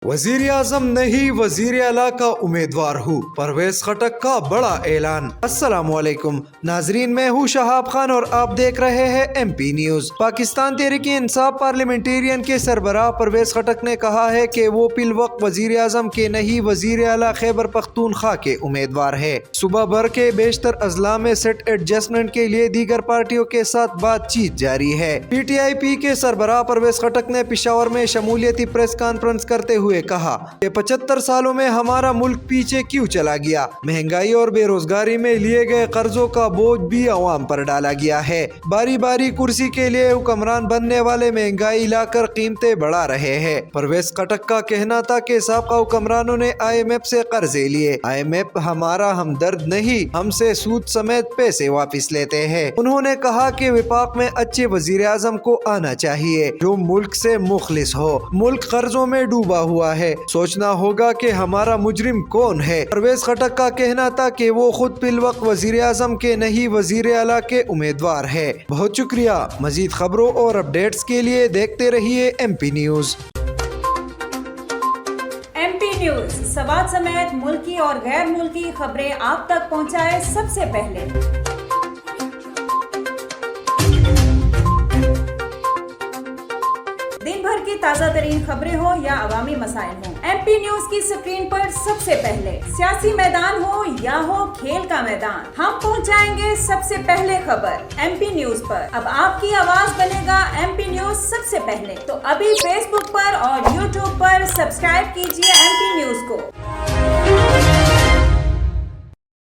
वजीर आजम नहीं वजीर आला का उम्मीदवार हूँ, परवेज खटक का बड़ा ऐलान। अस्सलामुअलैकुम नाजरीन, मैं हूँ शहाब खान और आप देख रहे हैं MP news. Pakistan Tehreek-e-Insaf parliamentarian के सरबराह परवेज खटक ने कहा है कि वो पिल वक्त वजीर आजम के नहीं वजीर आला खैबर पख्तूनख्वा के उम्मीदवार है। सुबह भर के बेशतर अजला में सेट एडजस्टमेंट के लिए दीगर पार्टियों के साथ बातचीत जारी है। PTIP के सरबराह परवेज खटक ने पिशावर में शमूलियती प्रेस कॉन्फ्रेंस करते हुए कहा कि 75 सालों में हमारा मुल्क पीछे क्यों चला गया। महंगाई और बेरोजगारी में लिए गए कर्जों का बोझ भी अवाम पर डाला गया है। बारी बारी कुर्सी के लिए हुक्मरान बनने वाले महंगाई लाकर कीमतें बढ़ा रहे हैं। परवेज खटक का कहना था कि साबका हुक्मरानों ने IMF से कर्जे लिए। IMF हमारा हमदर्द नहीं, हमसे सूद समेत पैसे वापस लेते हैं। उन्होंने कहा कि विपाक में अच्छे वजीर आजम को आना चाहिए जो मुल्क से मुखलिस हो। मुल्क कर्जों में डूबा हुआ है, सोचना होगा कि हमारा मुजरिम कौन है। परवेज खटक का कहना था कि वो खुद पिल वक्त वजीर आजम के नहीं वजीर आला के उम्मीदवार है। बहुत शुक्रिया। मजीद खबरों और अपडेट्स के लिए देखते रहिए MP न्यूज। MP न्यूज सवाल समेत मुल्की और गैर मुल्की खबरें आप तक पहुंचाए सबसे पहले। दिन भर की ताज़ा तरीन खबरें हो या अवामी मसाइल हो, MP न्यूज की स्क्रीन पर सबसे पहले। सियासी मैदान हो या हो खेल का मैदान, हम पहुंचाएंगे सबसे पहले खबर MP न्यूज पर। अब आपकी आवाज बनेगा MP न्यूज सबसे पहले। तो अभी Facebook पर और YouTube पर सब्सक्राइब कीजिए MP न्यूज को।